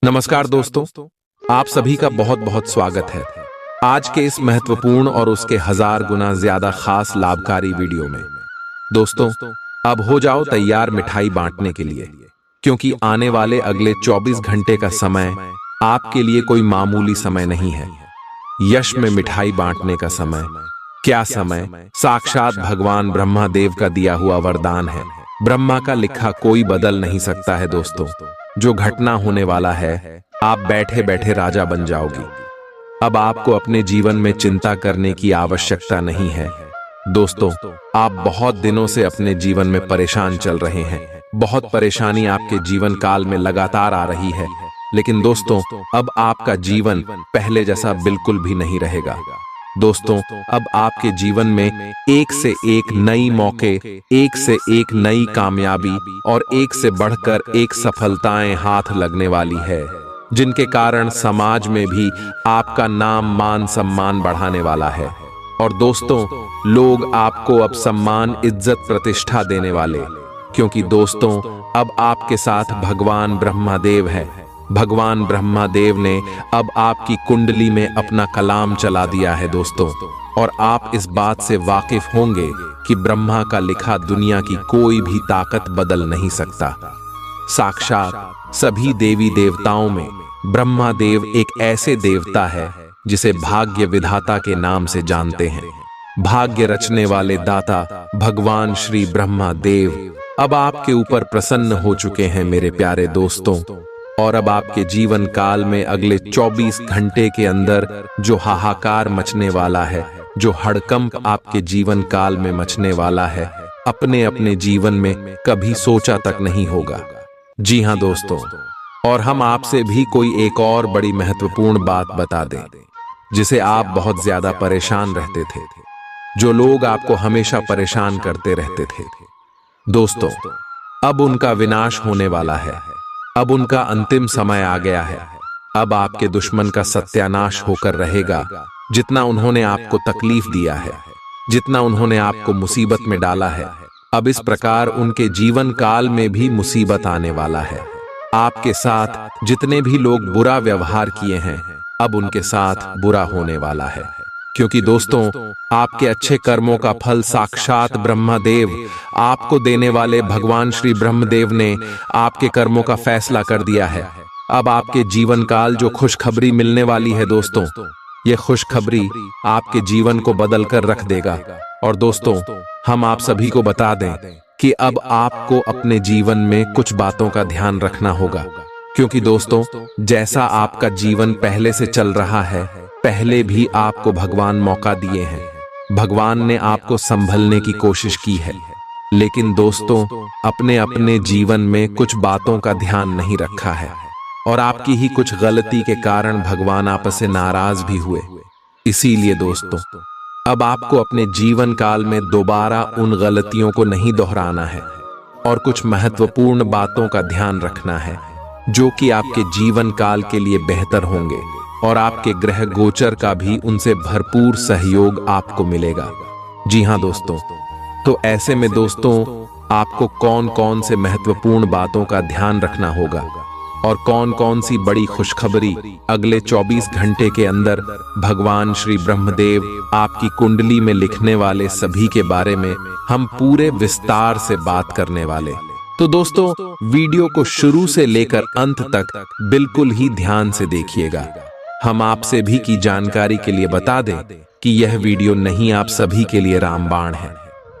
नमस्कार दोस्तों, आप सभी का बहुत बहुत स्वागत है आज के इस महत्वपूर्ण और उसके 1000 गुना ज्यादा खास लाभकारी वीडियो में। दोस्तों, अब हो जाओ तैयार मिठाई बांटने के लिए, क्योंकि आने वाले अगले 24 घंटे का समय आपके लिए कोई मामूली समय नहीं है। यश में मिठाई बांटने का समय। क्या समय? साक्षात भगवान ब्रह्मा देव का दिया हुआ वरदान है। ब्रह्मा का लिखा कोई बदल नहीं सकता है दोस्तों। जो घटना होने वाला है, आप बैठे बैठे राजा बन जाओगी। अब आपको अपने जीवन में चिंता करने की आवश्यकता नहीं है। दोस्तों, आप बहुत दिनों से अपने जीवन में परेशान चल रहे हैं। बहुत परेशानी आपके जीवन काल में लगातार आ रही है। लेकिन दोस्तों, अब आपका जीवन पहले जैसा बिल्कुल भी नहीं रहेगा। दोस्तों, अब आपके जीवन में एक से एक नई मौके, एक से एक नई कामयाबी और एक से बढ़कर एक सफलताएं हाथ लगने वाली है, जिनके कारण समाज में भी आपका नाम मान सम्मान बढ़ाने वाला है। और दोस्तों, लोग आपको अब सम्मान, इज्जत, प्रतिष्ठा देने वाले, क्योंकि दोस्तों, अब आपके साथ भगवान ब्रह्मा देव है। भगवान ब्रह्मा देव ने अब आपकी कुंडली में अपना कलाम चला दिया है दोस्तों। और आप इस बात से वाकिफ होंगे कि ब्रह्मा का लिखा दुनिया की कोई भी ताकत बदल नहीं सकता। साक्षात सभी देवी देवताओं में ब्रह्मा देव एक ऐसे देवता है जिसे भाग्य विधाता के नाम से जानते हैं। भाग्य रचने वाले दाता भगवान श्री ब्रह्मा देव अब आपके ऊपर प्रसन्न हो चुके हैं मेरे प्यारे दोस्तों। और अब आपके जीवन काल में अगले 24 घंटे के अंदर जो हाहाकार मचने वाला है, जो हड़कंप आपके जीवन काल में मचने वाला है, अपने अपने जीवन में कभी सोचा तक नहीं होगा। जी हाँ दोस्तों, और हम आपसे भी कोई एक और बड़ी महत्वपूर्ण बात बता दें, जिसे आप बहुत ज्यादा परेशान रहते थे, जो लोग आपको हमेशा परेशान करते रहते थे। दोस्तों, अब उनका विनाश होने वाला है। अब उनका अंतिम समय आ गया है। अब आपके दुश्मन का सत्यानाश होकर रहेगा। जितना उन्होंने आपको तकलीफ दिया है, जितना उन्होंने आपको मुसीबत में डाला है, अब इस प्रकार उनके जीवन काल में भी मुसीबत आने वाला है। आपके साथ जितने भी लोग बुरा व्यवहार किए हैं, अब उनके साथ बुरा होने वाला है। क्योंकि दोस्तों, आपके अच्छे कर्मों का फल साक्षात ब्रह्मदेव आपको देने वाले भगवान श्री ब्रह्मदेव ने आपके कर्मों का फैसला कर दिया है। अब आपके जीवन काल जो खुशखबरी मिलने वाली है दोस्तों, ये खुशखबरी आपके जीवन को बदल कर रख देगा। और दोस्तों, हम आप सभी को बता दें कि अब आपको अपने जीवन में कुछ बातों का ध्यान रखना होगा। क्योंकि दोस्तों, जैसा आपका जीवन पहले से चल रहा है, पहले भी आपको भगवान मौका दिए हैं। भगवान ने आपको संभलने की कोशिश की है। लेकिन दोस्तों, अपने अपने जीवन में कुछ बातों का ध्यान नहीं रखा है, और आपकी ही कुछ गलती के कारण भगवान आपसे नाराज भी हुए। इसीलिए दोस्तों, अब आपको अपने जीवन काल में दोबारा उन गलतियों को नहीं दोहराना है, और कुछ महत्वपूर्ण बातों का ध्यान रखना है, जो कि आपके जीवन काल के लिए बेहतर होंगे। और आपके ग्रह गोचर का भी उनसे भरपूर सहयोग आपको मिलेगा। जी हाँ दोस्तों, तो ऐसे में दोस्तों, आपको कौन कौन से महत्वपूर्ण बातों का ध्यान रखना होगा, और कौन कौन सी बड़ी खुशखबरी अगले 24 घंटे के अंदर भगवान श्री ब्रह्मदेव आपकी कुंडली में लिखने वाले सभी के बारे में हम पूरे विस्तार से बात करने वाले। तो दोस्तों, वीडियो को शुरू से लेकर अंत तक बिल्कुल ही ध्यान से देखिएगा। हम आपसे भी की जानकारी के लिए बता दें कि यह वीडियो नहीं आप सभी के लिए रामबाण है।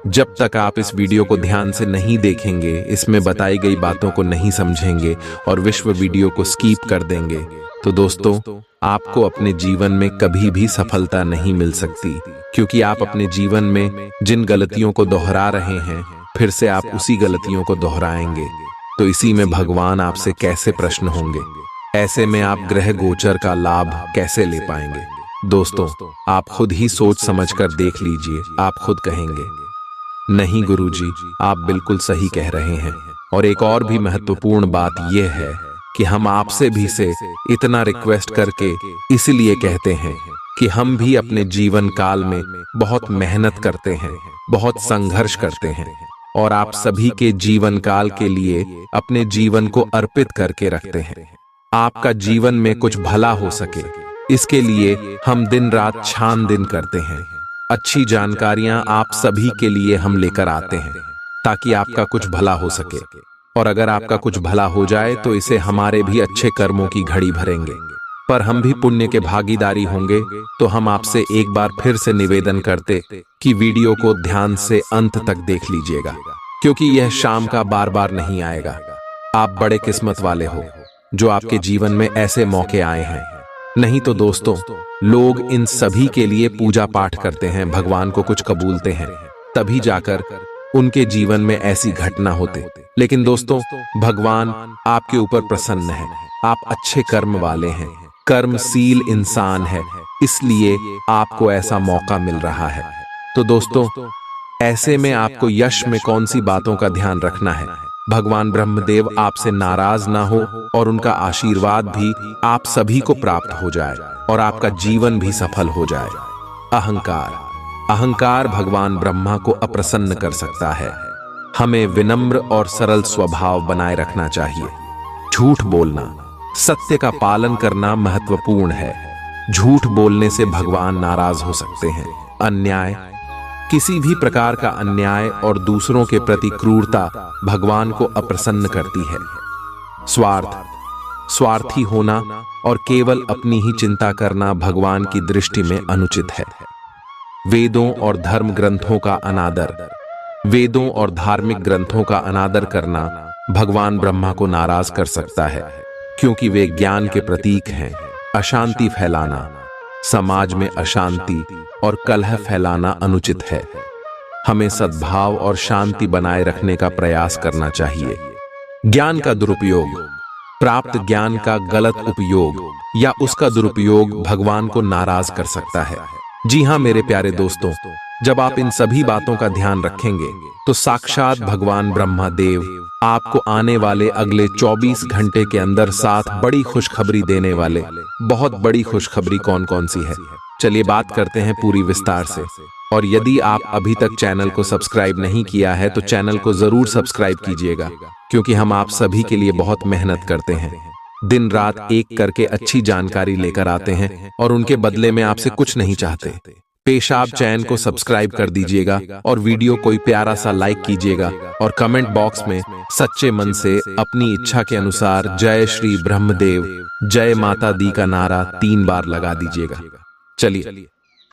जब तक आप इस वीडियो को ध्यान से नहीं देखेंगे, इसमें बताई गई बातों को नहीं समझेंगे और विश्व वीडियो को स्किप कर देंगे, तो दोस्तों, आपको अपने जीवन में कभी भी सफलता नहीं मिल सकती। क्योंकि आप अपने जीवन में जिन गलतियों को दोहरा रहे हैं, फिर से आप उसी गलतियों को दोहराएंगे। तो इसी में भगवान आपसे कैसे प्रश्न होंगे। ऐसे में आप ग्रह गोचर का लाभ कैसे ले पाएंगे। दोस्तों, आप खुद ही सोच समझकर देख लीजिए। आप खुद कहेंगे, नहीं गुरुजी, आप बिल्कुल सही कह रहे हैं। और एक और भी महत्वपूर्ण बात यह है कि हम आपसे भी से इतना रिक्वेस्ट करके इसलिए कहते हैं कि हम भी अपने जीवन काल में बहुत मेहनत करते हैं, बहुत संघर्ष करते हैं, और आप सभी के जीवन काल के लिए अपने जीवन को अर्पित करके रखते हैं। आपका जीवन में कुछ भला हो सके, इसके लिए हम दिन रात छानबीन करते हैं। अच्छी जानकारियां आप सभी के लिए हम लेकर आते हैं ताकि आपका कुछ भला हो सके। और अगर आपका कुछ भला हो जाए तो इसे हमारे भी अच्छे कर्मों की घड़ी भरेंगे, पर हम भी पुण्य के भागीदारी होंगे। तो हम आपसे एक बार फिर से निवेदन करते कि वीडियो को ध्यान से अंत तक देख लीजिएगा, क्योंकि यह शाम का बार बार नहीं आएगा। आप बड़े किस्मत वाले हो जो आपके जीवन में ऐसे मौके आए हैं। नहीं तो दोस्तों, लोग इन सभी के लिए पूजा पाठ करते हैं, भगवान को कुछ कबूलते हैं, तभी जाकर उनके जीवन में ऐसी घटना होते। लेकिन दोस्तों, भगवान आपके ऊपर प्रसन्न है। आप अच्छे कर्म वाले हैं, कर्मशील इंसान है, इसलिए आपको ऐसा मौका मिल रहा है। तो दोस्तों, ऐसे में आपको यश में कौन सी बातों का ध्यान रखना है? भगवान ब्रह्मदेव आपसे नाराज ना हो और उनका आशीर्वाद भी आप सभी को प्राप्त हो जाए और आपका जीवन भी सफल हो जाए। अहंकार भगवान ब्रह्मा को अप्रसन्न कर सकता है। हमें विनम्र और सरल स्वभाव बनाए रखना चाहिए। झूठ बोलना, सत्य का पालन करना महत्वपूर्ण है। झूठ बोलने से भगवान नाराज हो सकते हैं। अन्याय, किसी भी प्रकार का अन्याय और दूसरों के प्रति क्रूरता भगवान को अप्रसन्न करती है। स्वार्थी होना और केवल अपनी ही चिंता करना भगवान की दृष्टि में अनुचित है। वेदों और धर्म ग्रंथों का अनादर, वेदों और धार्मिक ग्रंथों का अनादर करना भगवान ब्रह्मा को नाराज कर सकता है, क्योंकि वे ज्ञान के प्रतीक हैं। अशांति फैलाना, समाज में अशांति और कलह फैलाना अनुचित है। हमें सद्भाव और शांति बनाए रखने का प्रयास करना चाहिए। ज्ञान का दुरुपयोग, प्राप्त ज्ञान का गलत उपयोग या उसका दुरुपयोग भगवान को नाराज कर सकता है। जी हाँ मेरे प्यारे दोस्तों, जब आप इन सभी बातों का ध्यान रखेंगे तो साक्षात भगवान ब्रह्मा देव आपको आने वाले अगले 24 घंटे के अंदर 7 बड़ी खुशखबरी देने वाले। बहुत बड़ी खुशखबरी कौन कौन सी है, चलिए बात करते हैं पूरी विस्तार से। और यदि आप अभी तक चैनल को सब्सक्राइब नहीं किया है तो चैनल को जरूर सब्सक्राइब कीजिएगा, क्योंकि हम आप सभी के लिए बहुत मेहनत करते हैं। दिन रात एक करके अच्छी जानकारी लेकर आते हैं और उनके बदले में आपसे कुछ नहीं चाहते। पेशाब चैन को सब्सक्राइब कर दीजिएगा और वीडियो कोई प्यारा सा लाइक कीजिएगा और कमेंट बॉक्स में सच्चे मन से अपनी इच्छा के अनुसार जय श्री ब्रह्मदेव, जय माता दी का नारा 3 बार लगा दीजिएगा। चलिए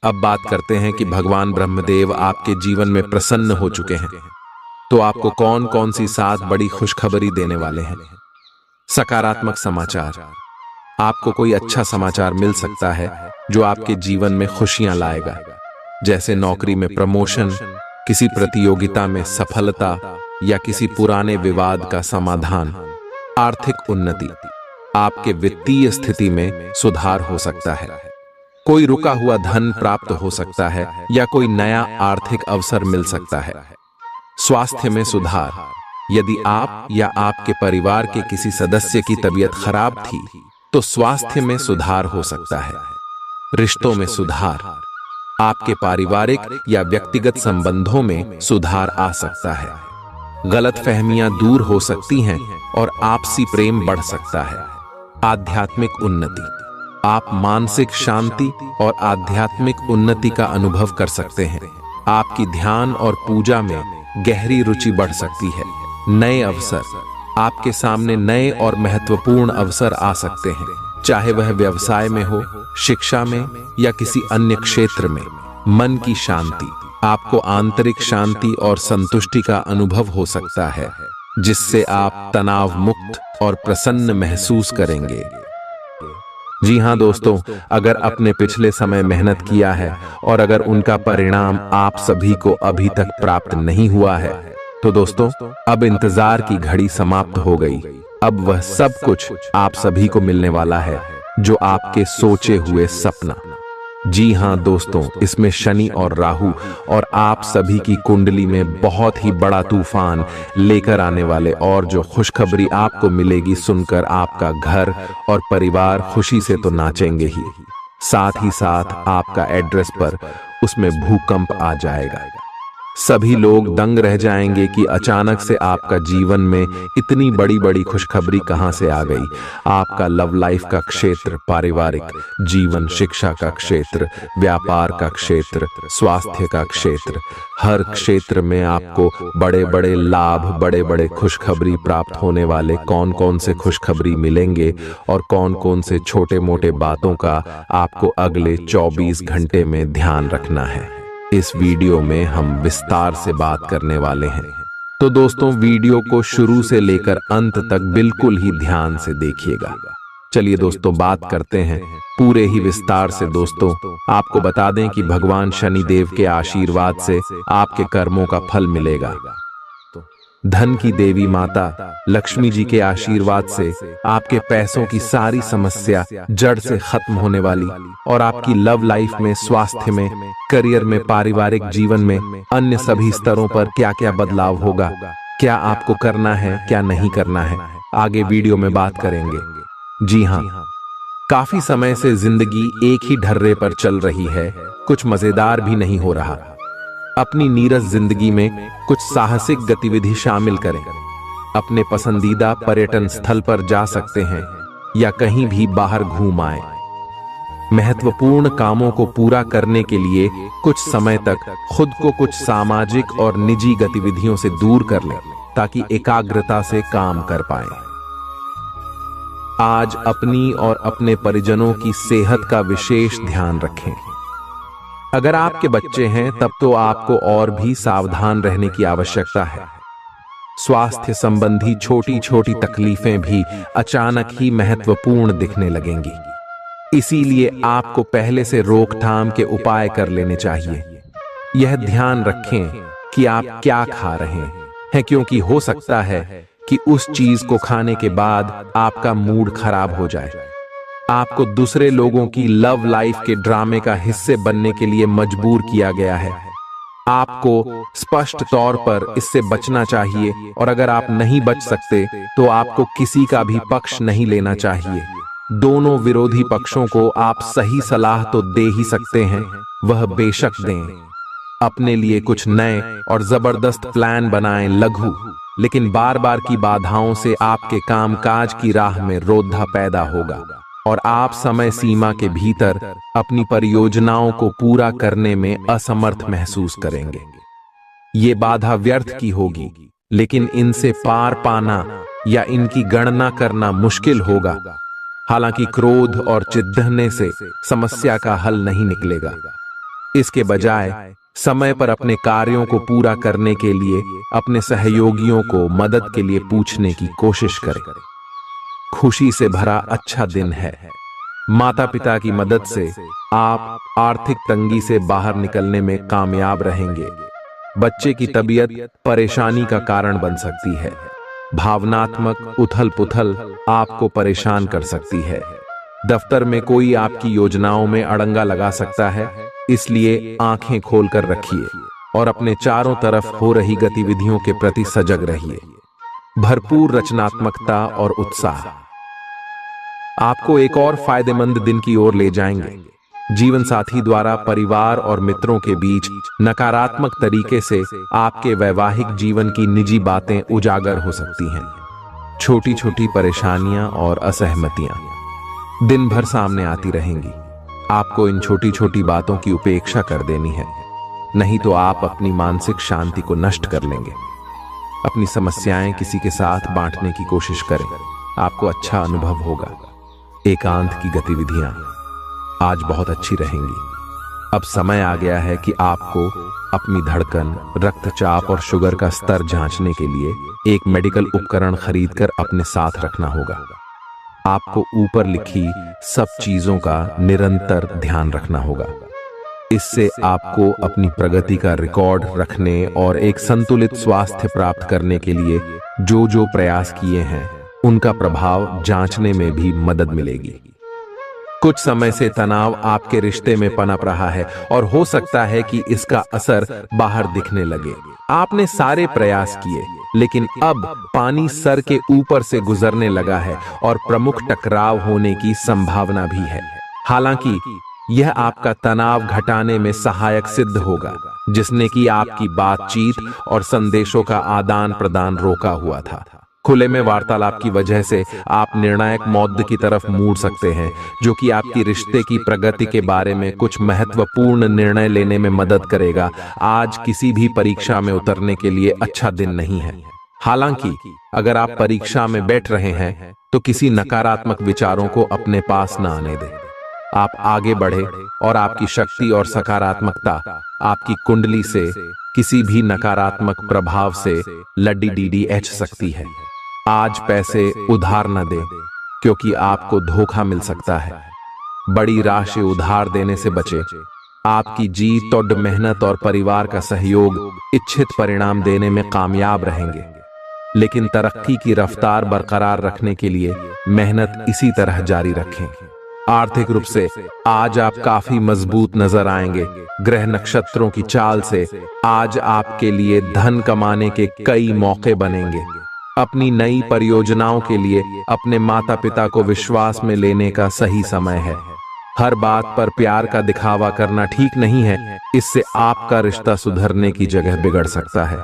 अब बात करते हैं कि भगवान ब्रह्मदेव आपके जीवन में प्रसन्न हो चुके हैं, तो आपको कौन कौन सी 7 बड़ी खुशखबरी देने वाले हैं। सकारात्मक समाचार, आपको कोई अच्छा समाचार मिल सकता है जो आपके जीवन में खुशियां लाएगा, जैसे नौकरी में प्रमोशन, किसी प्रतियोगिता में सफलता या किसी पुराने विवाद का समाधान। आर्थिक उन्नति, आपके वित्तीय स्थिति में सुधार हो सकता है। कोई रुका हुआ धन प्राप्त हो सकता है या कोई नया आर्थिक अवसर मिल सकता है। स्वास्थ्य में सुधार, यदि आप या आपके परिवार के किसी सदस्य की तबीयत खराब थी तो स्वास्थ्य में सुधार हो सकता है। रिश्तों में सुधार, आपके पारिवारिक या व्यक्तिगत संबंधों में सुधार आ सकता है। गलतफहमियां दूर हो सकती हैं और आपसी प्रेम बढ़ सकता है। आध्यात्मिक उन्नति, आप मानसिक शांति और आध्यात्मिक उन्नति का अनुभव कर सकते हैं। आपकी ध्यान और पूजा में गहरी रुचि बढ़ सकती है। नए अवसर, आपके सामने नए और महत्वपूर्ण अवसर आ सकते हैं, चाहे वह व्यवसाय में हो, शिक्षा में या किसी अन्य क्षेत्र में। मन की शांति, आपको आंतरिक शांति और संतुष्टि का अनुभव हो सकता है, जिससे आप तनाव मुक्त और प्रसन्न महसूस करेंगे। जी हाँ दोस्तों, अगर आपने पिछले समय मेहनत किया है और अगर उनका परिणाम आप सभी को अभी तक प्राप्त नहीं हुआ है तो दोस्तों, अब इंतजार की घड़ी समाप्त हो गई। अब वह सब कुछ आप सभी को मिलने वाला है जो आपके सोचे हुए सपना। जी हाँ दोस्तों, इसमें शनि और राहु और आप सभी की कुंडली में बहुत ही बड़ा तूफान लेकर आने वाले और जो खुशखबरी आपको मिलेगी सुनकर आपका घर और परिवार खुशी से तो नाचेंगे ही, साथ ही साथ आपका एड्रेस पर उसमें भूकंप आ जाएगा। सभी लोग दंग रह जाएंगे कि अचानक से आपका जीवन में इतनी बड़ी बड़ी खुशखबरी कहां से आ गई। आपका लव लाइफ का क्षेत्र, पारिवारिक जीवन, शिक्षा का क्षेत्र, व्यापार का क्षेत्र, स्वास्थ्य का क्षेत्र, हर क्षेत्र में आपको बड़े बड़े लाभ, बड़े बड़े खुशखबरी प्राप्त होने वाले। कौन कौन से खुशखबरी मिलेंगे और कौन कौन से छोटे मोटे बातों का आपको अगले 24 घंटे में ध्यान रखना है, इस वीडियो में हम विस्तार से बात करने वाले हैं। तो दोस्तों, वीडियो को शुरू से लेकर अंत तक बिल्कुल ही ध्यान से देखिएगा। चलिए दोस्तों, बात करते हैं पूरे ही विस्तार से। दोस्तों, आपको बता दें कि भगवान शनिदेव के आशीर्वाद से आपके कर्मों का फल मिलेगा। धन की देवी माता लक्ष्मी जी के आशीर्वाद से आपके पैसों की सारी समस्या जड़ से खत्म होने वाली और आपकी लव लाइफ में, स्वास्थ्य में, करियर में, पारिवारिक जीवन में, अन्य सभी स्तरों पर क्या क्या बदलाव होगा, क्या आपको करना है, क्या नहीं करना है, आगे वीडियो में बात करेंगे। जी हाँ, काफी समय से जिंदगी एक ही ढर्रे पर चल रही है, कुछ मजेदार भी नहीं हो रहा। अपनी नीरस जिंदगी में कुछ साहसिक गतिविधि शामिल करें। अपने पसंदीदा पर्यटन स्थल पर जा सकते हैं या कहीं भी बाहर घूम आए। महत्वपूर्ण कामों को पूरा करने के लिए कुछ समय तक खुद को कुछ सामाजिक और निजी गतिविधियों से दूर कर लें ताकि एकाग्रता से काम कर पाएं। आज अपनी और अपने परिजनों की सेहत का विशेष ध्यान रखें। अगर आपके बच्चे हैं तब तो आपको और भी सावधान रहने की आवश्यकता है। स्वास्थ्य संबंधी छोटी छोटी तकलीफें भी अचानक ही महत्वपूर्ण दिखने लगेंगी। इसीलिए आपको पहले से रोकथाम के उपाय कर लेने चाहिए। यह ध्यान रखें कि आप क्या खा रहे हैं, क्योंकि हो सकता है कि उस चीज को खाने के बाद आपका मूड खराब हो जाए। आपको दूसरे लोगों की लव लाइफ के ड्रामे का हिस्से बनने के लिए मजबूर किया गया है। आपको स्पष्ट तौर पर इससे बचना चाहिए और अगर आप नहीं बच सकते तो आपको किसी का भी पक्ष नहीं लेना चाहिए। दोनों विरोधी पक्षों को आप सही सलाह तो दे ही सकते हैं, वह बेशक दें। अपने लिए कुछ नए और जबरदस्त प्लान बनाएं, लघु लेकिन बार बार की बाधाओं से आपके कामकाज की राह में रोधा पैदा होगा और आप समय सीमा के भीतर अपनी परियोजनाओं को पूरा करने में असमर्थ महसूस करेंगे। ये बाधा व्यर्थ की होगी, लेकिन इनसे पार पाना या इनकी गणना करना मुश्किल होगा। हालांकि क्रोध और चिढ़ने से समस्या का हल नहीं निकलेगा। इसके बजाय समय पर अपने कार्यों को पूरा करने के लिए अपने सहयोगियों को मदद के लिए पूछने की कोशिश करें। खुशी से भरा अच्छा दिन है। माता पिता की मदद से आप आर्थिक तंगी से बाहर निकलने में कामयाब रहेंगे। बच्चे की तबीयत परेशानी का कारण बन सकती है। भावनात्मक उथल पुथल आपको परेशान कर सकती है। दफ्तर में कोई आपकी योजनाओं में अड़ंगा लगा सकता है, इसलिए आंखें खोलकर रखिए और अपने चारों तरफ हो रही गतिविधियों के प्रति सजग रहिए। भरपूर रचनात्मकता और उत्साह आपको एक और फायदेमंद दिन की ओर ले जाएंगे। जीवन साथी द्वारा परिवार और मित्रों के बीच नकारात्मक तरीके से आपके वैवाहिक जीवन की निजी बातें उजागर हो सकती हैं। छोटी छोटी परेशानियां और असहमतियां दिन भर सामने आती रहेंगी। आपको इन छोटी छोटी बातों की उपेक्षा कर देनी है, नहीं तो आप अपनी मानसिक शांति को नष्ट कर लेंगे। अपनी समस्याएं किसी के साथ बांटने की कोशिश करें, आपको अच्छा अनुभव होगा। एकांत की गतिविधियां आज बहुत अच्छी रहेंगी। अब समय आ गया है कि आपको अपनी धड़कन, रक्तचाप और शुगर का स्तर जांचने के लिए एक मेडिकल उपकरण खरीदकर अपने साथ रखना होगा। आपको ऊपर लिखी सब चीजों का निरंतर ध्यान रखना होगा। इससे आपको अपनी प्रगति का रिकॉर्ड रखने और एक संतुलित स्वास्थ्य प्राप्त करने के लिए जो जो प्रयास किए हैं उनका प्रभाव जांचने में भी मदद मिलेगी। कुछ समय से तनाव आपके रिश्ते में पनप रहा है और हो सकता है कि इसका असर बाहर दिखने लगे। आपने सारे प्रयास किए, लेकिन अब पानी सर के ऊपर से गुजरने लगा है और प्रमुख टकराव होने की संभावना भी है। हालांकि यह आपका तनाव घटाने में सहायक सिद्ध होगा, जिसने कि आपकी बातचीत और संदेशों का आदान प्रदान रोका हुआ था। खुले में वार्तालाप की वजह से आप निर्णायक मौद्द की तरफ मुड़ सकते हैं, जो कि आपकी रिश्ते की प्रगति के बारे में कुछ महत्वपूर्ण निर्णय लेने में मदद करेगा। आज किसी भी परीक्षा में उतरने के लिए अच्छा दिन नहीं है। हालांकि अगर आप परीक्षा में बैठ रहे हैं तो किसी नकारात्मक विचारों को अपने पास न आने दें। आप आगे बढ़े और आपकी शक्ति और सकारात्मकता आपकी कुंडली से किसी भी नकारात्मक प्रभाव से लड़ी सकती है। आज पैसे उधार न दें, क्योंकि आपको धोखा मिल सकता है। बड़ी राशि उधार देने से बचें। आपकी जीत और मेहनत और परिवार का सहयोग इच्छित परिणाम देने में कामयाब रहेंगे, लेकिन तरक्की की रफ्तार बरकरार रखने के लिए मेहनत इसी तरह जारी रखें। आर्थिक रूप से आज आप काफी मजबूत नजर आएंगे। ग्रह नक्षत्रों की चाल से आज आपके लिए धन कमाने के कई मौके बनेंगे। अपनी नई परियोजनाओं के लिए अपने माता पिता को विश्वास में लेने का सही समय है। हर बात पर प्यार का दिखावा करना ठीक नहीं है, इससे आपका रिश्ता सुधरने की जगह बिगड़ सकता है।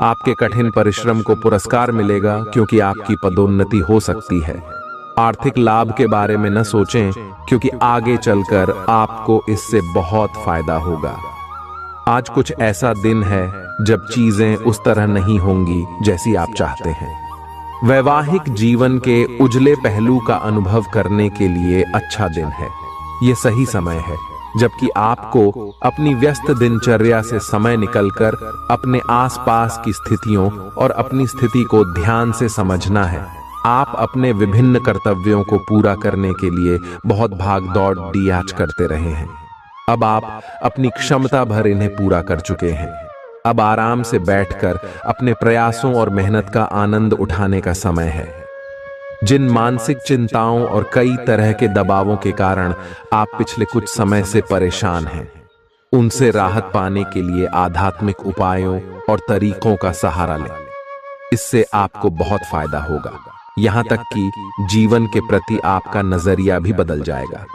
आपके कठिन परिश्रम को पुरस्कार मिलेगा, क्योंकि आपकी पदोन्नति हो सकती है। आर्थिक लाभ के बारे में न सोचें, क्योंकि आगे चलकर आपको इससे बहुत फायदा होगा। आज कुछ ऐसा दिन है जब चीजें उस तरह नहीं होंगी जैसी आप चाहते हैं। वैवाहिक जीवन के उजले पहलू का अनुभव करने के लिए अच्छा दिन है। ये सही समय है जबकि आपको अपनी व्यस्त दिनचर्या से समय निकलकर अपने आसपास की स्थितियों और अपनी स्थिति को ध्यान से समझना है। आप अपने विभिन्न कर्तव्यों को पूरा करने के लिए बहुत भाग दौड़ आज करते रहे हैं। अब आप अपनी क्षमता भर इन्हें पूरा कर चुके हैं। अब आराम से बैठकर अपने प्रयासों और मेहनत का आनंद उठाने का समय है। जिन मानसिक चिंताओं और कई तरह के दबावों के कारण आप पिछले कुछ समय से परेशान हैं, उनसे राहत पाने के लिए आध्यात्मिक उपायों और तरीकों का सहारा लें। इससे आपको बहुत फायदा होगा, यहां तक कि जीवन के प्रति आपका नजरिया भी बदल जाएगा।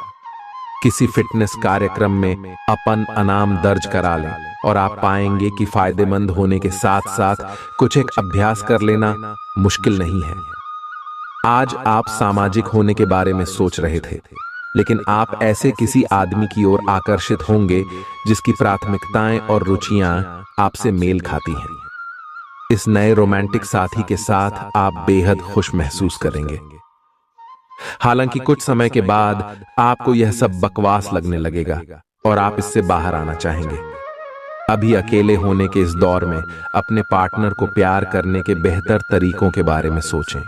किसी फिटनेस कार्यक्रम में अपन इनाम दर्ज करा लें और आप पाएंगे कि फायदेमंद होने के साथ साथ कुछ एक अभ्यास कर लेना मुश्किल नहीं है। आज आप सामाजिक होने के बारे में सोच रहे थे, लेकिन आप ऐसे किसी आदमी की ओर आकर्षित होंगे जिसकी प्राथमिकताएं और रुचियां आपसे मेल खाती हैं। इस नए रोमांटिक साथी के साथ आप बेहद खुश महसूस करेंगे। हालांकि कुछ समय के बाद आपको यह सब बकवास लगने लगेगा और आप इससे बाहर आना चाहेंगे। अभी अकेले होने के इस दौर में अपने पार्टनर को प्यार करने के बेहतर तरीकों के बारे में सोचें।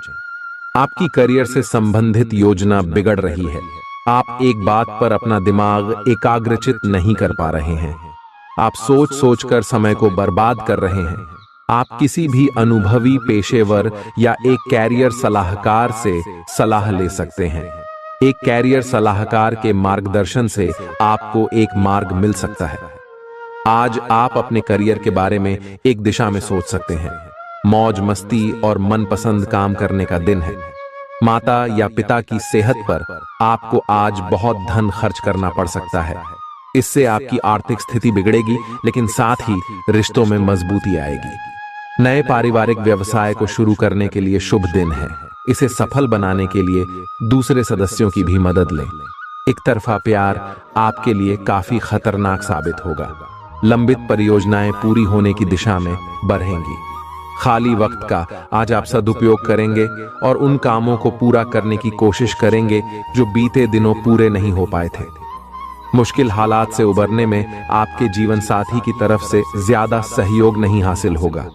आपकी करियर से संबंधित योजना बिगड़ रही है। आप एक बात पर अपना दिमाग एकाग्रचित नहीं कर पा रहे हैं। आप सोच सोचकर समय को बर्बाद कर रहे हैं। आप किसी भी अनुभवी पेशेवर या एक कैरियर सलाहकार से सलाह ले सकते हैं। एक कैरियर सलाहकार के मार्गदर्शन से आपको एक मार्ग मिल सकता है। आज आप अपने करियर के बारे में एक दिशा में सोच सकते हैं। मौज मस्ती और मनपसंद काम करने का दिन है। माता या पिता की सेहत पर आपको आज बहुत धन खर्च करना पड़ सकता है। इससे आपकी आर्थिक स्थिति बिगड़ेगी, लेकिन साथ ही रिश्तों में मजबूती आएगी। नए पारिवारिक व्यवसाय को शुरू करने के लिए शुभ दिन है। इसे सफल बनाने के लिए दूसरे सदस्यों की भी मदद लें। एक तरफा प्यार आपके लिए काफी खतरनाक साबित होगा। लंबित परियोजनाएं पूरी होने की दिशा में बढ़ेंगी। खाली वक्त का आज आप सदुपयोग करेंगे और उन कामों को पूरा करने की कोशिश करेंगे जो बीते दिनों पूरे नहीं हो पाए थे। मुश्किल हालात से उबरने में आपके जीवन साथी की तरफ से ज्यादा सहयोग नहीं हासिल होगा।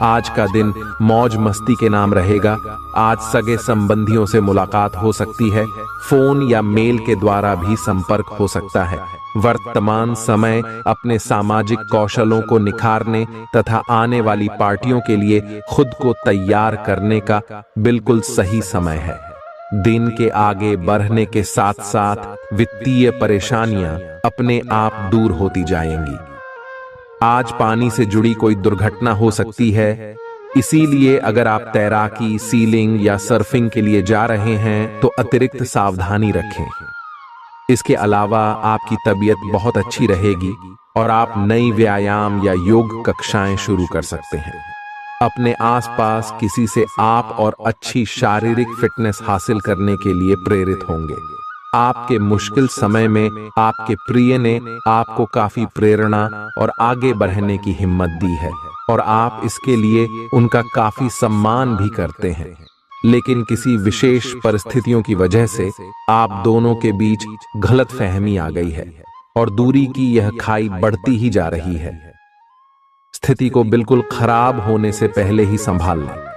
आज का दिन मौज मस्ती के नाम रहेगा। आज सगे संबंधियों से मुलाकात हो सकती है। फोन या मेल के द्वारा भी संपर्क हो सकता है। वर्तमान समय अपने सामाजिक कौशलों को निखारने तथा आने वाली पार्टियों के लिए खुद को तैयार करने का बिल्कुल सही समय है। दिन के आगे बढ़ने के साथ साथ वित्तीय परेशानियां अपने आप दूर होती जाएंगी। आज पानी से जुड़ी कोई दुर्घटना हो सकती है, इसीलिए अगर आप तैराकी, सीलिंग या सर्फिंग के लिए जा रहे हैं तो अतिरिक्त सावधानी रखें। इसके अलावा आपकी तबीयत बहुत अच्छी रहेगी और आप नई व्यायाम या योग कक्षाएं शुरू कर सकते हैं। अपने आसपास किसी से आप और अच्छी शारीरिक फिटनेस हासिल करने के लिए प्रेरित होंगे। आपके मुश्किल समय में आपके प्रिय ने आपको काफी प्रेरणा और आगे बढ़ने की हिम्मत दी है और आप इसके लिए उनका काफी सम्मान भी करते हैं। लेकिन किसी विशेष परिस्थितियों की वजह से आप दोनों के बीच गलतफहमी आ गई है और दूरी की यह खाई बढ़ती ही जा रही है। स्थिति को बिल्कुल खराब होने से पहले ही संभाल लें।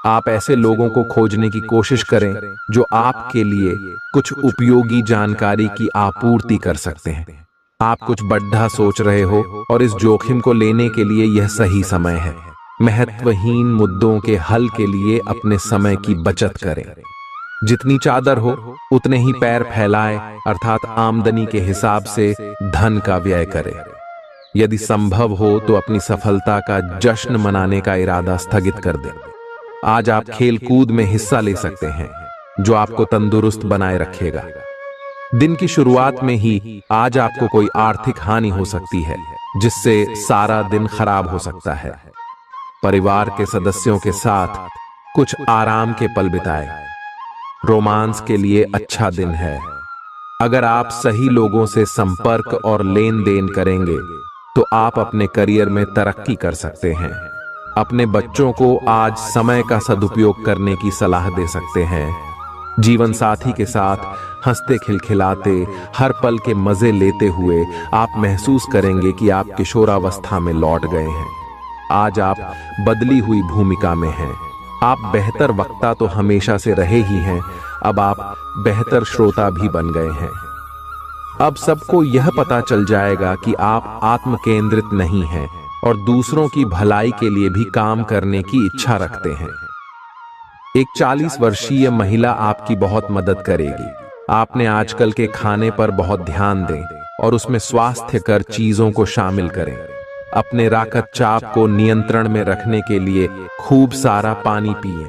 आप ऐसे लोगों को खोजने की कोशिश करें जो आपके लिए कुछ उपयोगी जानकारी की आपूर्ति कर सकते हैं। आप कुछ बड़ा सोच रहे हो और इस जोखिम को लेने के लिए यह सही समय है। महत्वहीन मुद्दों के हल के लिए अपने समय की बचत करें। जितनी चादर हो उतने ही पैर फैलाएं, अर्थात आमदनी के हिसाब से धन का व्यय करें। यदि संभव हो तो अपनी सफलता का जश्न मनाने का इरादा स्थगित कर दें। आज आप खेल कूद में हिस्सा ले सकते हैं जो आपको तंदुरुस्त बनाए रखेगा। दिन की शुरुआत में ही आज आपको कोई आर्थिक हानि हो सकती है जिससे सारा दिन खराब हो सकता है। परिवार के सदस्यों के साथ कुछ आराम के पल बिताएं। रोमांस के लिए अच्छा दिन है। अगर आप सही लोगों से संपर्क और लेन देन करेंगे तो आप अपने करियर में तरक्की कर सकते हैं। अपने बच्चों को आज समय का सदुपयोग करने की सलाह दे सकते हैं। जीवन साथी के साथ हंसते खिलखिलाते हर पल के मजे लेते हुए आप महसूस करेंगे कि आप किशोरावस्था में लौट गए हैं। आज आप बदली हुई भूमिका में हैं। आप बेहतर वक्ता तो हमेशा से रहे ही हैं, अब आप बेहतर श्रोता भी बन गए हैं। अब सबको यह पता चल जाएगा कि आप आत्म केंद्रित नहीं हैं और दूसरों की भलाई के लिए भी काम करने की इच्छा रखते हैं। एक 40 वर्षीय महिला आपकी बहुत मदद करेगी। आपने आजकल के खाने पर बहुत ध्यान दें और उसमें स्वास्थ्यकर चीजों को शामिल करें। अपने रक्तचाप को नियंत्रण में रखने के लिए खूब सारा पानी पिएं।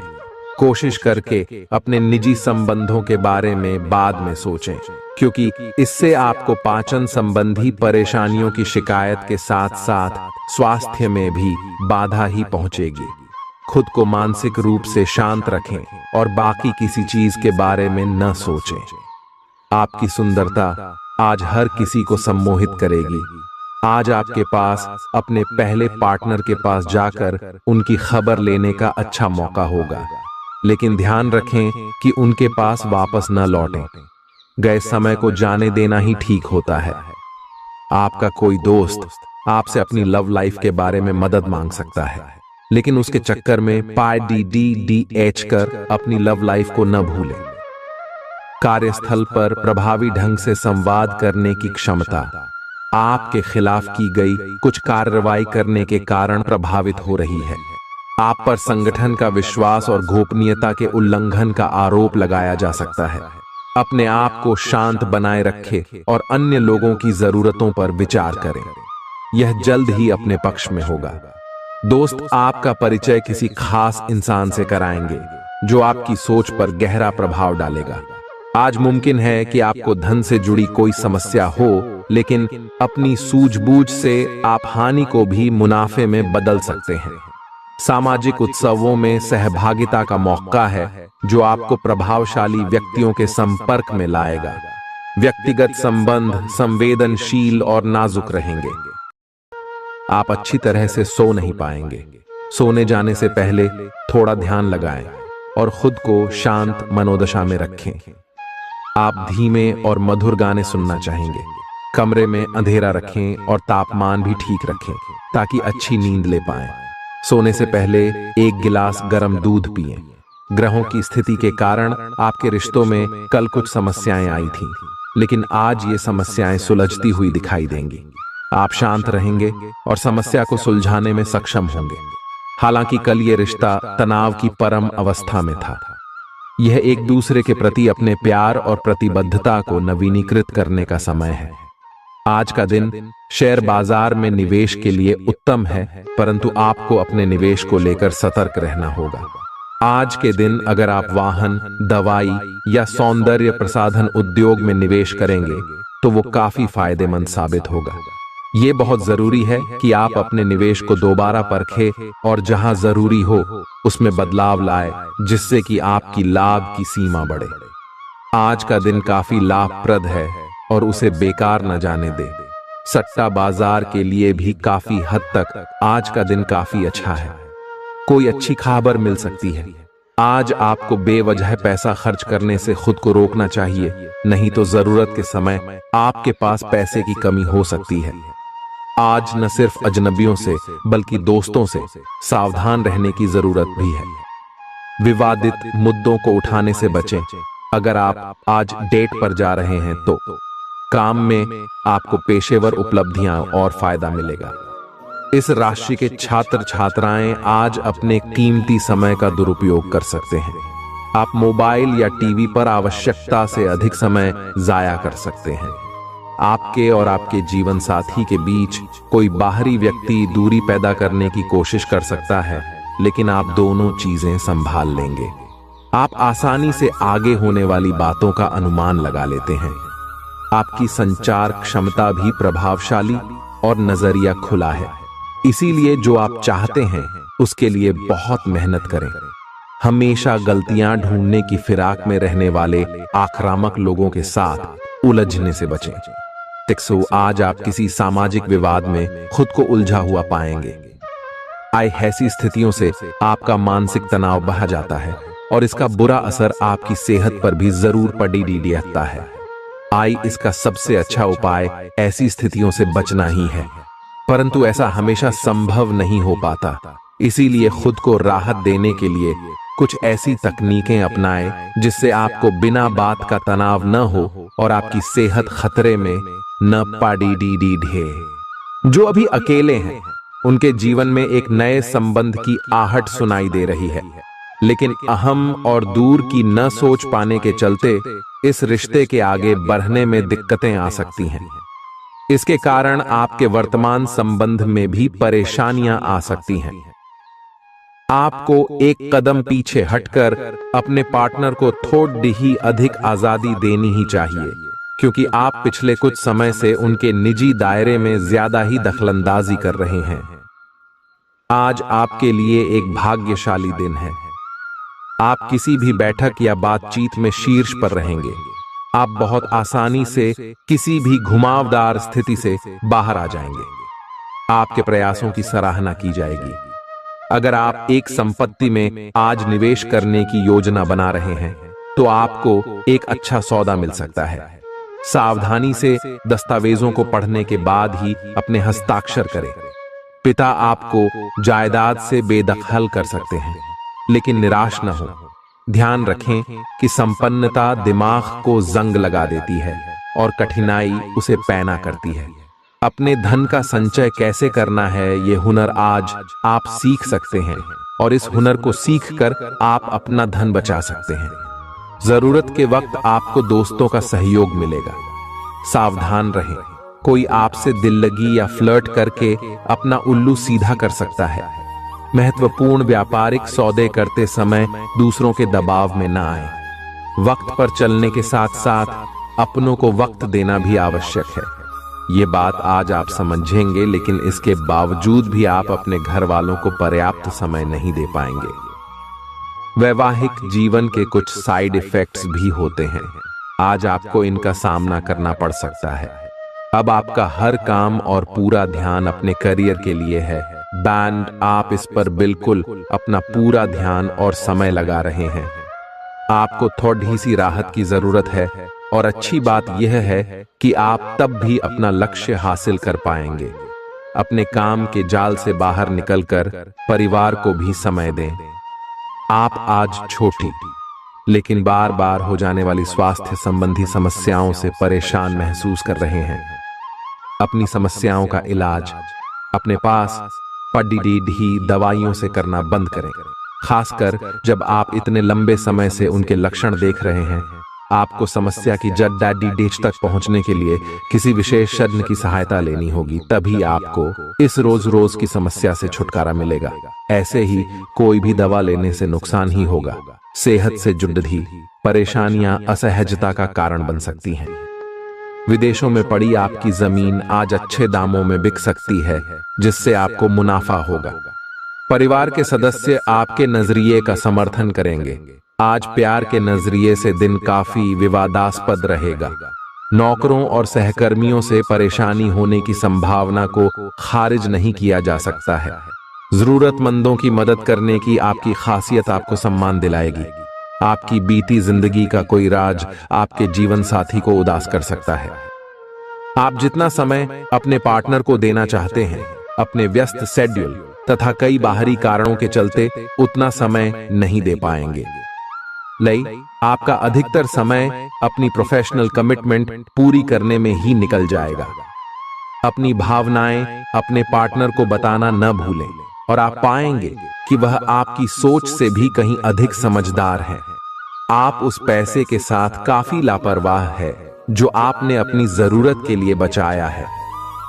कोशिश करके अपने निजी संबंधों के बारे में बाद में सोचें, क्योंकि इससे आपको पाचन संबंधी परेशानियों की शिकायत के साथ साथ स्वास्थ्य में भी बाधा ही पहुंचेगी। खुद को मानसिक रूप से शांत रखें और बाकी किसी चीज के बारे में न सोचें। आपकी सुंदरता आज हर किसी को सम्मोहित करेगी। आज आपके पास अपने पहले पार्टनर के पास जाकर उनकी खबर लेने का अच्छा मौका होगा, लेकिन ध्यान रखें कि उनके पास वापस न लौटें। गए समय को जाने देना ही ठीक होता है। आपका कोई दोस्त आपसे अपनी लव लाइफ के बारे में मदद मांग सकता है, लेकिन उसके चक्कर में PDDDH कर अपनी लव लाइफ को न भूलें। कार्यस्थल पर प्रभावी ढंग से संवाद करने की क्षमता आपके खिलाफ की गई कुछ कार्रवाई करने के कारण प्रभावित हो रही है। आप पर संगठन का विश्वास और गोपनीयता के उल्लंघन का आरोप लगाया जा सकता है। अपने आप को शांत बनाए रखें और अन्य लोगों की जरूरतों पर विचार करें। यह जल्द ही अपने पक्ष में होगा। दोस्त आपका परिचय किसी खास इंसान से कराएंगे जो आपकी सोच पर गहरा प्रभाव डालेगा। आज मुमकिन है कि आपको धन से जुड़ी कोई समस्या हो, लेकिन अपनी सूझबूझ से आप हानि को भी मुनाफे में बदल सकते हैं। सामाजिक उत्सवों में सहभागिता का मौका है जो आपको प्रभावशाली व्यक्तियों के संपर्क में लाएगा। व्यक्तिगत संबंध संवेदनशील और नाजुक रहेंगे। आप अच्छी तरह से सो नहीं पाएंगे। सोने जाने से पहले थोड़ा ध्यान लगाएं और खुद को शांत मनोदशा में रखें। आप धीमे और मधुर गाने सुनना चाहेंगे। कमरे में अंधेरा रखें और तापमान भी ठीक रखें ताकि अच्छी नींद ले पाएं। सोने से पहले एक गिलास गर्म दूध पिएं। ग्रहों की स्थिति के कारण आपके रिश्तों में कल कुछ समस्याएं आई थीं, लेकिन आज ये समस्याएं सुलझती हुई दिखाई देंगी। आप शांत रहेंगे और समस्या को सुलझाने में सक्षम होंगे। हालांकि कल ये रिश्ता तनाव की परम अवस्था में था। यह एक दूसरे के प्रति अपने प्यार और प्रतिबद्धता को नवीनीकृत करने का समय है। आज का दिन शेयर बाजार में निवेश के लिए उत्तम है, परंतु आपको अपने निवेश को लेकर सतर्क रहना होगा। आज के दिन अगर आप वाहन, दवाई या सौंदर्य प्रसाधन उद्योग में निवेश करेंगे तो वो काफी फायदेमंद साबित होगा। ये बहुत जरूरी है कि आप अपने निवेश को दोबारा परखें और जहां जरूरी हो उसमें बदलाव लाए, जिससे कि आपकी लाभ की सीमा बढ़े। आज का दिन काफी लाभप्रद है और उसे बेकार न जाने दें। सट्टा बाजार के लिए भी काफी हद तक आज का दिन काफी अच्छा है। कोई अच्छी खबर मिल सकती है। आज आपको बेवजह पैसा खर्च करने से खुद को रोकना चाहिए, नहीं तो जरूरत के समय आपके पास पैसे की कमी हो सकती है। आज न सिर्फ अजनबियों से बल्कि दोस्तों से सावधान रहने की जरूरत भी है। विवादित मुद्दों को उठाने से बचें। अगर आप आज डेट पर जा रहे हैं तो काम में आपको पेशेवर उपलब्धियां और फायदा मिलेगा। इस राशि के छात्र छात्राएं आज अपने कीमती समय का दुरुपयोग कर सकते हैं। आप मोबाइल या टीवी पर आवश्यकता से अधिक समय जाया कर सकते हैं। आपके और आपके जीवन साथी के बीच कोई बाहरी व्यक्ति दूरी पैदा करने की कोशिश कर सकता है, लेकिन आप दोनों चीजें संभाल लेंगे। आप आसानी से आगे होने वाली बातों का अनुमान लगा लेते हैं। आपकी संचार क्षमता भी प्रभावशाली और नजरिया खुला है, इसीलिए जो आप चाहते हैं उसके लिए बहुत मेहनत करें। हमेशा गलतियां ढूंढने की फिराक में रहने वाले आक्रामक लोगों के साथ उलझने से बचें। आज आप किसी सामाजिक विवाद में खुद को उलझा हुआ पाएंगे। ऐसी स्थितियों से आपका मानसिक तनाव बढ़ जाता है और इसका बुरा असर आपकी सेहत पर भी जरूर पड़ता है। इसका सबसे अच्छा उपाय ऐसी स्थितियों से बचना ही है, परंतु ऐसा हमेशा संभव नहीं हो पाता। इसीलिए खुद को राहत देने के लिए कुछ ऐसी तकनीकें अपनाएं जिससे आपको बिना बात का तनाव न हो और आपकी सेहत खतरे में न पड़े। जो अभी अकेले हैं उनके जीवन में एक नए संबंध की आहट सुनाई दे रही है, लेकिन अहम और दूर की न सोच पाने के चलते इस रिश्ते के आगे बढ़ने में दिक्कतें आ सकती हैं। इसके कारण आपके वर्तमान संबंध में भी परेशानियां आ सकती हैं। आपको एक कदम पीछे हटकर अपने पार्टनर को थोड़ी ही अधिक आजादी देनी ही चाहिए, क्योंकि आप पिछले कुछ समय से उनके निजी दायरे में ज्यादा ही दखलंदाजी कर रहे हैं। आज आपके लिए एक भाग्यशाली दिन है। आप किसी भी बैठक या बातचीत में शीर्ष पर रहेंगे। आप बहुत आसानी से किसी भी घुमावदार स्थिति से बाहर आ जाएंगे। आपके प्रयासों की सराहना की जाएगी। अगर आप एक संपत्ति में आज निवेश करने की योजना बना रहे हैं तो आपको एक अच्छा सौदा मिल सकता है। सावधानी से दस्तावेजों को पढ़ने के बाद ही अपने हस्ताक्षर करें। पिता आपको जायदाद से बेदखल कर सकते हैं, लेकिन निराश न हो। ध्यान रखें कि संपन्नता दिमाग को जंग लगा देती है और कठिनाई उसे पैना करती है। अपने धन का संचय कैसे करना है ये हुनर आज आप सीख सकते हैं और इस हुनर को सीखकर आप अपना धन बचा सकते हैं। जरूरत के वक्त आपको दोस्तों का सहयोग मिलेगा। सावधान रहें, कोई आपसे दिल लगी या फ्लर्ट करके अपना उल्लू सीधा कर सकता है। महत्वपूर्ण व्यापारिक सौदे करते समय दूसरों के दबाव में ना आए। वक्त पर चलने के साथ साथ अपनों को वक्त देना भी आवश्यक है। ये बात आज आप समझेंगे, लेकिन इसके बावजूद भी आप अपने घर वालों को पर्याप्त समय नहीं दे पाएंगे। वैवाहिक जीवन के कुछ साइड इफेक्ट्स भी होते हैं। आज आपको इनका सामना करना पड़ सकता है। अब आपका हर काम और पूरा ध्यान अपने करियर के लिए है। बैंड आप इस पर बिल्कुल अपना पूरा ध्यान और समय लगा रहे हैं। आपको थोड़ी सी राहत की जरूरत है और अच्छी बात यह है कि आप तब भी अपना लक्ष्य हासिल कर पाएंगे। अपने काम के जाल से बाहर निकलकर परिवार को भी समय दें। आप आज छोटी लेकिन बार बार हो जाने वाली स्वास्थ्य संबंधी समस्याओं से परेशान महसूस कर रहे हैं। अपनी समस्याओं का इलाज अपने पास पड़ी दवाइयों से करना बंद करें, खासकर जब आप इतने लंबे समय से उनके लक्षण देख रहे हैं। आपको समस्या की जड़ डीडेच तक पहुंचने के लिए किसी विशेषज्ञ की सहायता लेनी होगी, तभी आपको इस रोज की समस्या से छुटकारा मिलेगा। ऐसे ही कोई भी दवा लेने से नुकसान ही होगा। सेहत से जुड़ी परेशानियां असहजता का कारण बन सकती हैं। विदेशों में पड़ी आपकी जमीन आज अच्छे दामों में बिक सकती है, जिससे आपको मुनाफा होगा। परिवार के सदस्य आपके नजरिए का समर्थन करेंगे। आज प्यार के नजरिए से दिन काफी विवादास्पद रहेगा। नौकरों और सहकर्मियों से परेशानी होने की संभावना को खारिज नहीं किया जा सकता है। जरूरतमंदों की मदद करने की आपकी खासियत आपको सम्मान दिलाएगी। आपकी बीती जिंदगी का कोई राज आपके जीवन साथी को उदास कर सकता है। आप जितना समय अपने पार्टनर को देना चाहते हैं, अपने व्यस्त शेड्यूल तथा कई बाहरी कारणों के चलते उतना समय नहीं दे पाएंगे। आपका अधिकतर समय अपनी प्रोफेशनल कमिटमेंट पूरी करने में ही निकल जाएगा। अपनी भावनाएं अपने पार्टनर को बताना न भूलें और आप पाएंगे कि वह आपकी सोच से भी कहीं अधिक समझदार है। आप उस पैसे के साथ काफी लापरवाह है जो आपने अपनी जरूरत के लिए बचाया है,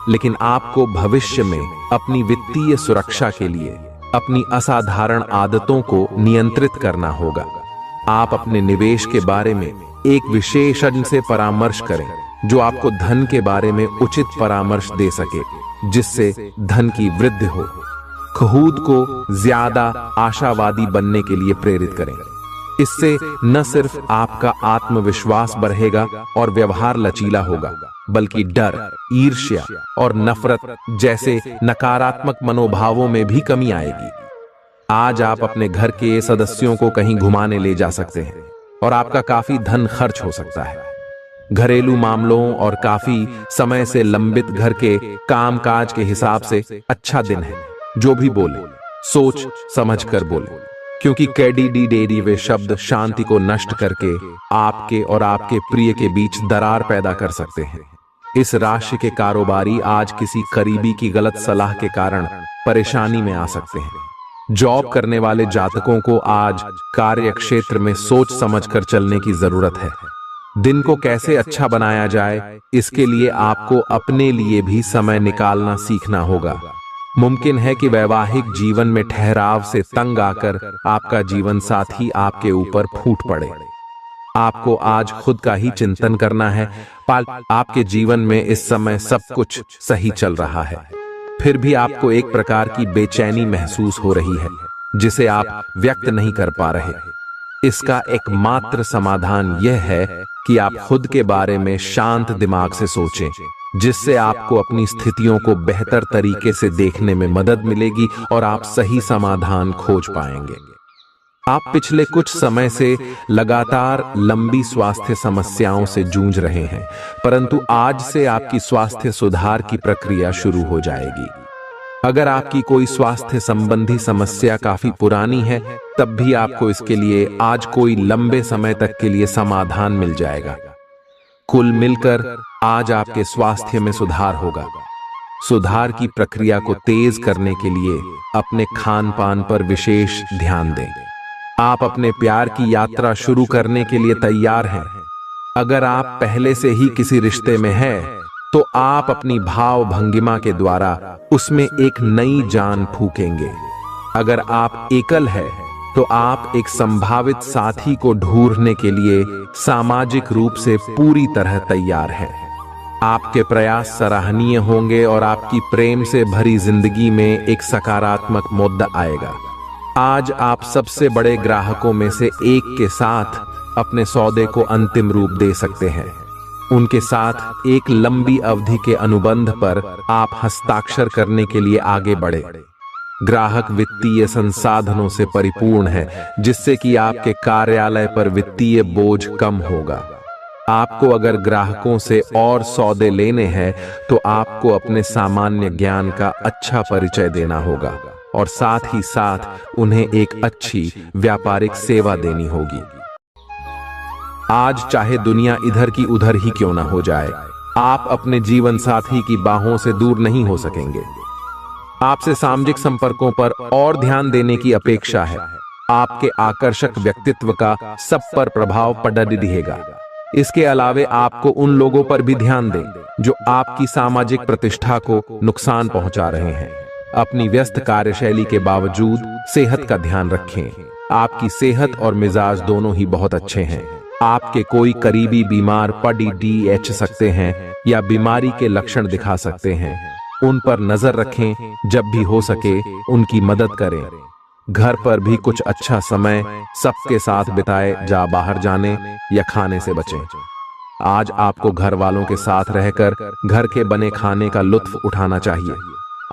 लेकिन आपको भविष्य में अपनी वित्तीय सुरक्षा के लिए अपनी असाधारण आदतों को नियंत्रित करना होगा। आप अपने निवेश के बारे में एक विशेषज्ञ से परामर्श करें जो आपको धन के बारे में उचित परामर्श दे सके, जिससे धन की वृद्धि हो। खुद को ज्यादा आशावादी बनने के लिए प्रेरित करें। इससे न सिर्फ आपका आत्मविश्वास बढ़ेगा और व्यवहार लचीला होगा, बल्कि डर, ईर्ष्या और नफरत जैसे नकारात्मक मनोभावों में भी कमी आएगी। आज आप अपने घर के सदस्यों को कहीं घुमाने ले जा सकते हैं और आपका काफी धन खर्च हो सकता है। घरेलू मामलों और काफी समय से लंबित घर के कामकाज के हिसाब से अच्छा दिन है। जो भी बोले सोच समझ कर बोले, क्योंकि कैडी शब्द शांति को नष्ट करके आपके और आपके प्रिय के बीच दरार पैदा कर सकते हैं। इस राशि के कारोबारी आज किसी करीबी की गलत सलाह के कारण परेशानी में आ सकते हैं। जॉब करने वाले जातकों को आज कार्य क्षेत्र में सोच समझकर चलने की जरूरत है। दिन को कैसे अच्छा बनाया जाए, इसके लिए आपको अपने लिए भी समय निकालना सीखना होगा। मुमकिन है कि वैवाहिक जीवन में ठहराव से तंग आकर आपका जीवन साथी आपके ऊपर फूट पड़े। आपको आज खुद का ही चिंतन करना है। आपके जीवन में इस समय सब कुछ सही चल रहा है, फिर भी आपको एक प्रकार की बेचैनी महसूस हो रही है जिसे आप व्यक्त नहीं कर पा रहे। इसका एकमात्र समाधान यह है कि आप खुद के बारे में शांत दिमाग से सोचें, जिससे आपको अपनी स्थितियों को बेहतर तरीके से देखने में मदद मिलेगी और आप सही समाधान खोज पाएंगे। आप पिछले कुछ समय से लगातार लंबी स्वास्थ्य समस्याओं से जूझ रहे हैं, परंतु आज से आपकी स्वास्थ्य सुधार की प्रक्रिया शुरू हो जाएगी। अगर आपकी कोई स्वास्थ्य संबंधी समस्या काफी पुरानी है, तब भी आपको इसके लिए आज कोई लंबे समय तक के लिए समाधान मिल जाएगा। कुल मिलकर आज आपके स्वास्थ्य में सुधार होगा। सुधार की प्रक्रिया को तेज करने के लिए अपने खान पान पर विशेष ध्यान दें। आप अपने प्यार की यात्रा शुरू करने के लिए तैयार हैं। अगर आप पहले से ही किसी रिश्ते में हैं, तो आप अपनी भाव भंगिमा के द्वारा उसमें एक नई जान फूकेंगे। अगर आप एकल हैं, तो आप एक संभावित साथी को ढूंढने के लिए सामाजिक रूप से पूरी तरह तैयार हैं। आपके प्रयास सराहनीय होंगे और आपकी प्रेम से भरी जिंदगी में एक सकारात्मक मुद्दा आएगा। आज आप सबसे बड़े ग्राहकों में से एक के साथ अपने सौदे को अंतिम रूप दे सकते हैं। उनके साथ एक लंबी अवधि के अनुबंध पर आप हस्ताक्षर करने के लिए आगे बढ़े। ग्राहक वित्तीय संसाधनों से परिपूर्ण है, जिससे कि आपके कार्यालय पर वित्तीय बोझ कम होगा। आपको अगर ग्राहकों से और सौदे लेने हैं, तो आपको अपने सामान्य ज्ञान का अच्छा परिचय देना होगा और साथ ही साथ उन्हें एक अच्छी व्यापारिक सेवा देनी होगी। आज चाहे दुनिया इधर की उधर ही क्यों ना हो जाए, आप अपने जीवन साथी की बाहों से दूर नहीं हो सकेंगे। आपसे सामाजिक संपर्कों पर और ध्यान देने की अपेक्षा है। आपके आकर्षक व्यक्तित्व का सब पर प्रभाव पड़ रहेगा। इसके अलावे आपको उन लोगों पर भी ध्यान दें जो आपकी सामाजिक प्रतिष्ठा को नुकसान पहुंचा रहे हैं। अपनी व्यस्त कार्यशैली के बावजूद सेहत का ध्यान रखें। आपकी सेहत और मिजाज दोनों ही बहुत अच्छे हैं। आपके कोई करीबी बीमार पड़ सकते हैं, या बीमारी के लक्षण दिखा सकते हैं, उन पर नजर रखें। जब भी हो सके उनकी मदद करें। घर पर भी कुछ अच्छा समय सबके साथ बिताए, जा बाहर जाने या खाने से बचें। आज आपको घर वालों के साथ रहकर घर के बने खाने का लुत्फ उठाना चाहिए।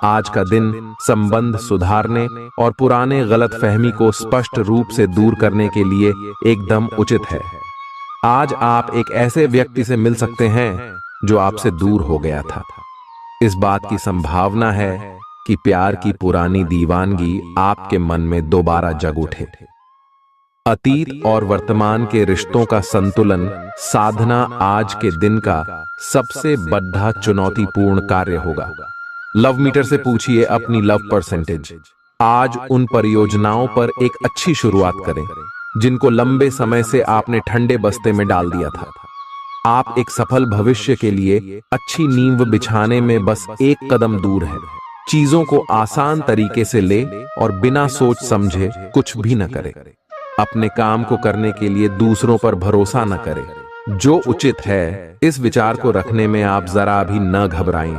आज का दिन संबंध सुधारने और पुराने गलतफहमी को स्पष्ट रूप से दूर करने के लिए एकदम उचित है। आज आप एक ऐसे व्यक्ति से मिल सकते हैं जो आपसे दूर हो गया था। इस बात की संभावना है कि प्यार की पुरानी दीवानगी आपके मन में दोबारा जग उठे। अतीत और वर्तमान के रिश्तों का संतुलन साधना आज के दिन का सबसे बड़ा चुनौतीपूर्ण कार्य होगा। लव मीटर से पूछिए अपनी लव परसेंटेज। आज उन परियोजनाओं पर एक अच्छी शुरुआत करें जिनको लंबे समय से आपने ठंडे बस्ते में डाल दिया था। आप एक सफल भविष्य के लिए अच्छी नींव बिछाने में बस एक कदम दूर है। चीजों को आसान तरीके से ले और बिना सोच समझे कुछ भी न करें। अपने काम को करने के लिए दूसरों पर भरोसा न करें। जो उचित है इस विचार को रखने में आप जरा भी न घबराएं।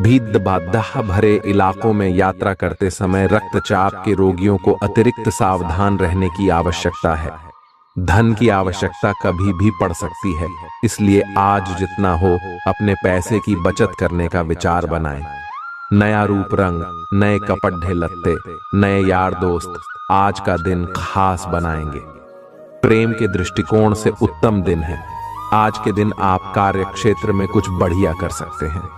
भीड़ बाधा भरे इलाकों में यात्रा करते समय रक्तचाप के रोगियों को अतिरिक्त सावधान रहने की आवश्यकता है। धन की आवश्यकता कभी भी पड़ सकती है, इसलिए आज जितना हो अपने पैसे की बचत करने का विचार बनाएं। नया रूप रंग, नए कपड़े लत्ते, नए यार दोस्त आज का दिन खास बनाएंगे। प्रेम के दृष्टिकोण से उत्तम दिन है। आज के दिन आप कार्य क्षेत्र में कुछ बढ़िया कर सकते हैं।